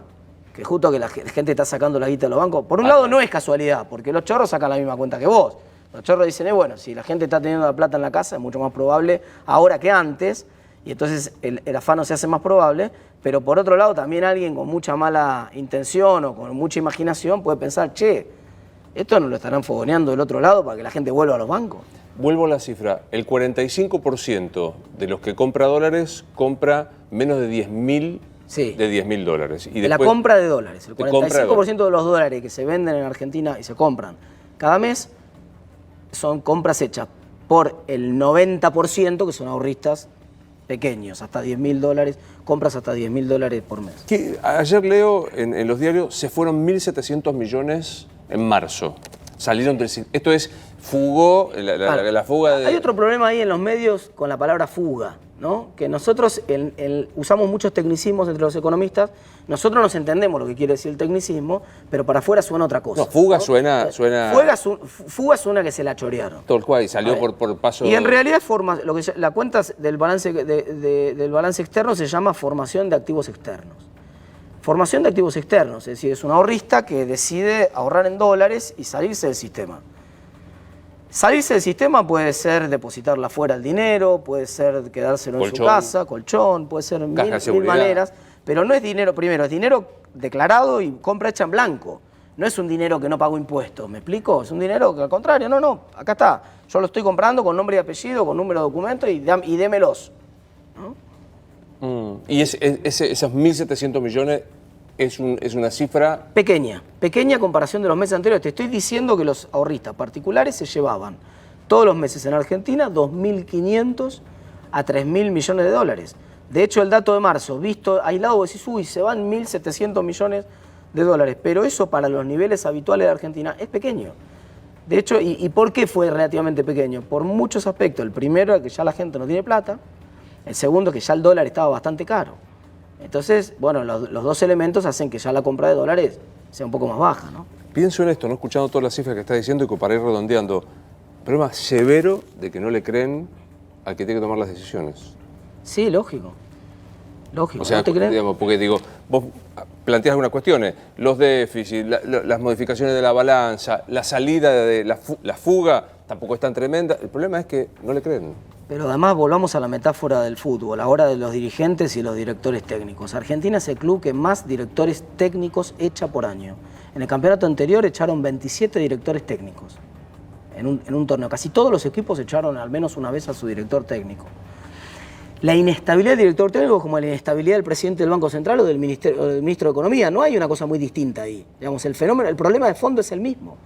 Speaker 2: que justo que la gente está sacando la guita de los bancos. Por un lado no es casualidad, porque los chorros sacan la misma cuenta que vos. Los chorros dicen, bueno, si la gente está teniendo la plata en la casa es mucho más probable ahora que antes, y entonces el afano se hace más probable. Pero por otro lado, también alguien con mucha mala intención o con mucha imaginación puede pensar, che, esto no lo estarán fogoneando del otro lado para que la gente vuelva a los bancos.
Speaker 1: Vuelvo a la cifra. El 45% de los que compra dólares compra menos de 10.000
Speaker 2: Sí.
Speaker 1: de 10.000 dólares. Y
Speaker 2: De la
Speaker 1: después,
Speaker 2: compra de dólares. El
Speaker 1: de compra de
Speaker 2: 45% de los dólares que se venden en Argentina y se compran cada mes son compras hechas por el 90% que son ahorristas pequeños, hasta 10.000 dólares, compras hasta 10.000 dólares por mes.
Speaker 1: Ayer leo en los diarios, se fueron 1.700 millones en marzo. Salieron del... Esto es, fugó, la fuga de...
Speaker 2: Hay otro problema ahí en los medios con la palabra fuga, ¿no? Que nosotros usamos muchos tecnicismos entre los economistas, nosotros nos entendemos lo que quiere decir el tecnicismo, pero para afuera suena otra cosa.
Speaker 1: No, fuga, ¿no? suena...
Speaker 2: Fuga suena que se la chorearon.
Speaker 1: Todo el cual, y salió por paso...
Speaker 2: Y en realidad lo que la cuenta del balance externo se llama formación de activos externos. Formación de activos externos, es decir, es un ahorrista que decide ahorrar en dólares y salirse del sistema. Salirse del sistema puede ser depositarla fuera el dinero, puede ser quedárselo en su casa, colchón, puede ser mil maneras, pero no es dinero, primero, es dinero declarado y compra hecha en blanco. No es un dinero que no pago impuestos, ¿me explico? Es un dinero que al contrario, no, acá está. Yo lo estoy comprando con nombre y apellido, con número de documento y démelos, ¿no?
Speaker 1: Y esos 1.700 millones es una cifra...
Speaker 2: Pequeña comparación de los meses anteriores. Te estoy diciendo que los ahorristas particulares se llevaban todos los meses en Argentina 2.500 a 3.000 millones de dólares. De hecho, el dato de marzo, visto aislado, vos decís, uy, se van 1.700 millones de dólares. Pero eso para los niveles habituales de Argentina es pequeño. De hecho, ¿y por qué fue relativamente pequeño? Por muchos aspectos. El primero es que ya la gente no tiene plata. El segundo es que ya el dólar estaba bastante caro. Entonces, bueno, los dos elementos hacen que ya la compra de dólares sea un poco más baja, ¿no?
Speaker 1: Pienso en esto, ¿no? Escuchando todas las cifras que está diciendo y para ir redondeando. Problema severo de que no le creen al que tiene que tomar las decisiones.
Speaker 2: Sí, lógico.
Speaker 1: O sea,
Speaker 2: ¿no te creen?
Speaker 1: Digamos, porque digo, vos planteas algunas cuestiones, los déficits, las modificaciones de la balanza, la salida de la fuga tampoco es tan tremenda. El problema es que no le creen.
Speaker 2: Pero además volvamos a la metáfora del fútbol, ahora de los dirigentes y los directores técnicos. Argentina es el club que más directores técnicos echa por año. En el campeonato anterior echaron 27 directores técnicos en un torneo. Casi todos los equipos echaron al menos una vez a su director técnico. La inestabilidad del director técnico es como la inestabilidad del presidente del Banco Central o del ministro de Economía. No hay una cosa muy distinta ahí. Digamos, el problema de fondo es el mismo.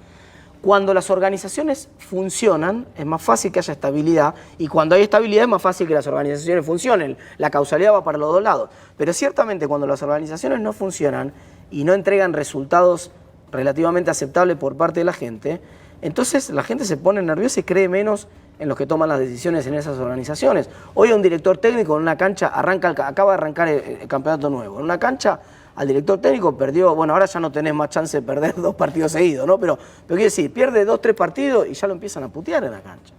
Speaker 2: Cuando las organizaciones funcionan, es más fácil que haya estabilidad, y cuando hay estabilidad es más fácil que las organizaciones funcionen. La causalidad va para los dos lados. Pero ciertamente cuando las organizaciones no funcionan y no entregan resultados relativamente aceptables por parte de la gente, entonces la gente se pone nerviosa y cree menos en los que toman las decisiones en esas organizaciones. Hoy un director técnico en una cancha acaba de arrancar el campeonato nuevo. En una cancha al director técnico perdió, bueno, ahora ya no tenés más chance de perder 2 partidos seguidos, ¿no? Pero quiere decir, pierde 2, 3 partidos y ya lo empiezan a putear en la cancha.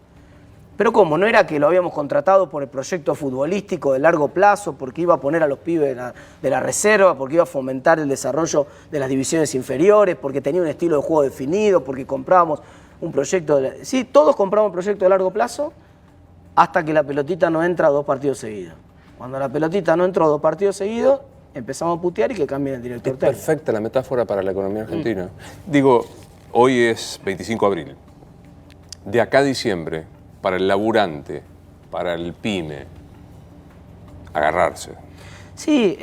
Speaker 2: Pero ¿cómo? No era que lo habíamos contratado por el proyecto futbolístico de largo plazo, porque iba a poner a los pibes de la reserva, porque iba a fomentar el desarrollo de las divisiones inferiores, porque tenía un estilo de juego definido, porque comprábamos un proyecto Sí, todos compramos un proyecto de largo plazo hasta que la pelotita no entra 2 partidos seguidos. Cuando la pelotita no entró 2 partidos seguidos, empezamos a putear y que cambien el director técnico.
Speaker 1: Perfecta la metáfora para la economía argentina. Digo, hoy es 25 de abril. De acá a diciembre, para el laburante, para el pyme, agarrarse.
Speaker 2: Sí,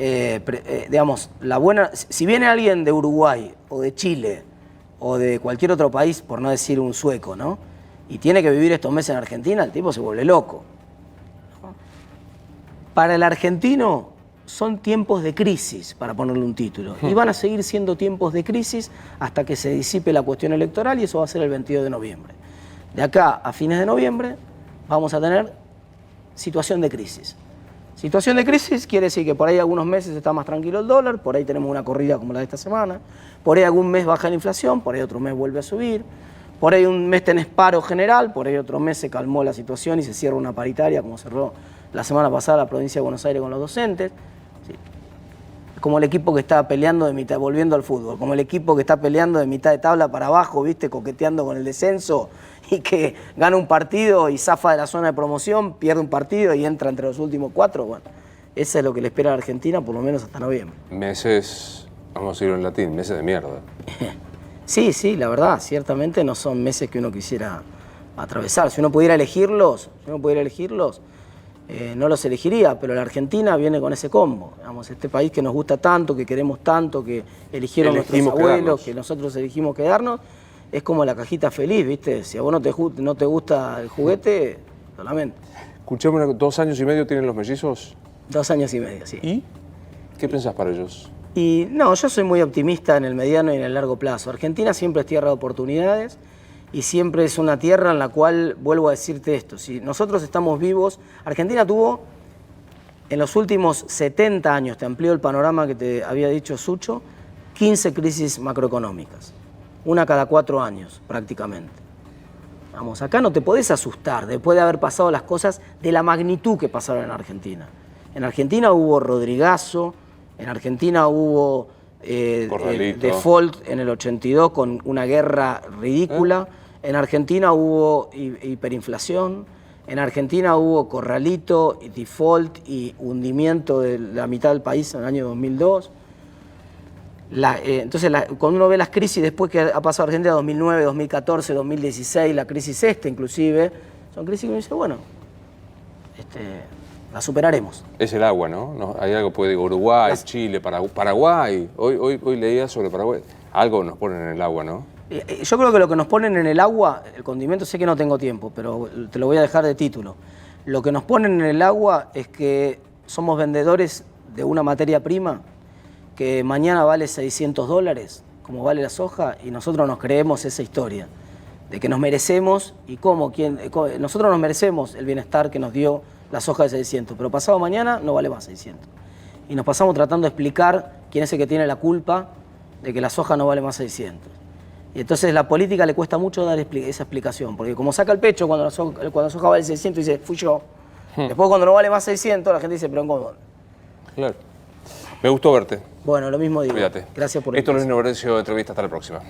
Speaker 2: digamos, si viene alguien de Uruguay o de Chile o de cualquier otro país, por no decir un sueco, ¿no? Y tiene que vivir estos meses en Argentina, el tipo se vuelve loco. Para el argentino son tiempos de crisis, para ponerle un título. Y van a seguir siendo tiempos de crisis hasta que se disipe la cuestión electoral, y eso va a ser el 22 de noviembre. De acá a fines de noviembre vamos a tener situación de crisis. Situación de crisis quiere decir que por ahí algunos meses está más tranquilo el dólar, por ahí tenemos una corrida como la de esta semana, por ahí algún mes baja la inflación, por ahí otro mes vuelve a subir, por ahí un mes tenés paro general, por ahí otro mes se calmó la situación y se cierra una paritaria como cerró la semana pasada la provincia de Buenos Aires con los docentes. Sí. Como el equipo que está peleando de mitad, volviendo al fútbol, como el equipo que está peleando de mitad de tabla para abajo, viste, coqueteando con el descenso y que gana un partido y zafa de la zona de promoción, pierde un partido y entra entre los últimos 4. Bueno, eso es lo que le espera a Argentina, por lo menos hasta noviembre.
Speaker 1: Meses, vamos a decirlo en latín, meses de mierda.
Speaker 2: Sí, la verdad, ciertamente no son meses que uno quisiera atravesar. Si uno pudiera elegirlos, no los elegiría, pero la Argentina viene con ese combo. Digamos, este país que nos gusta tanto, que queremos tanto, que eligieron nuestros abuelos, que nosotros elegimos quedarnos, es como la cajita feliz, ¿viste? Si a vos no te gusta el juguete, lo lamento.
Speaker 1: Escuchame, 2 años y medio tienen los mellizos.
Speaker 2: 2 años y medio, sí.
Speaker 1: ¿Y qué pensás para ellos?
Speaker 2: Y no, yo soy muy optimista en el mediano y en el largo plazo. Argentina siempre es tierra de oportunidades y siempre es una tierra en la cual, vuelvo a decirte esto, si nosotros estamos vivos, Argentina tuvo en los últimos 70 años, te amplío el panorama que te había dicho Sucho, 15 crisis macroeconómicas, una cada 4 años prácticamente. Vamos, acá no te podés asustar después de haber pasado las cosas de la magnitud que pasaron en Argentina. En Argentina hubo Rodrigazo, en Argentina hubo default en el 82 con una guerra ridícula. En Argentina hubo hiperinflación. En Argentina hubo corralito, default y hundimiento de la mitad del país en el año 2002. Entonces, cuando uno ve las crisis después que ha pasado Argentina, 2009, 2014, 2016, la crisis inclusive, son crisis que uno dice, bueno, la superaremos.
Speaker 1: Es el agua, ¿no? Hay algo, puede Uruguay, Chile, Paraguay. Hoy leía sobre Paraguay. Algo nos ponen en el agua, ¿no?
Speaker 2: Yo creo que lo que nos ponen en el agua, el condimento, sé que no tengo tiempo, pero te lo voy a dejar de título. Lo que nos ponen en el agua es que somos vendedores de una materia prima que mañana vale $600, como vale la soja, y nosotros nos creemos esa historia de que nos merecemos y nosotros nos merecemos el bienestar que nos dio la soja de 600, pero pasado mañana no vale más 600. Y nos pasamos tratando de explicar quién es el que tiene la culpa de que la soja no vale más 600. Y entonces a la política le cuesta mucho dar esa explicación, porque como saca el pecho cuando la soja vale 600 dice, fui yo. Después cuando no vale más 600 la gente dice, pero ¿cómo?
Speaker 1: Claro. Me gustó verte.
Speaker 2: Bueno, lo mismo digo.
Speaker 1: Cuídate.
Speaker 2: Gracias por
Speaker 1: Esto es Luis Novarecio, entrevista. Hasta la próxima.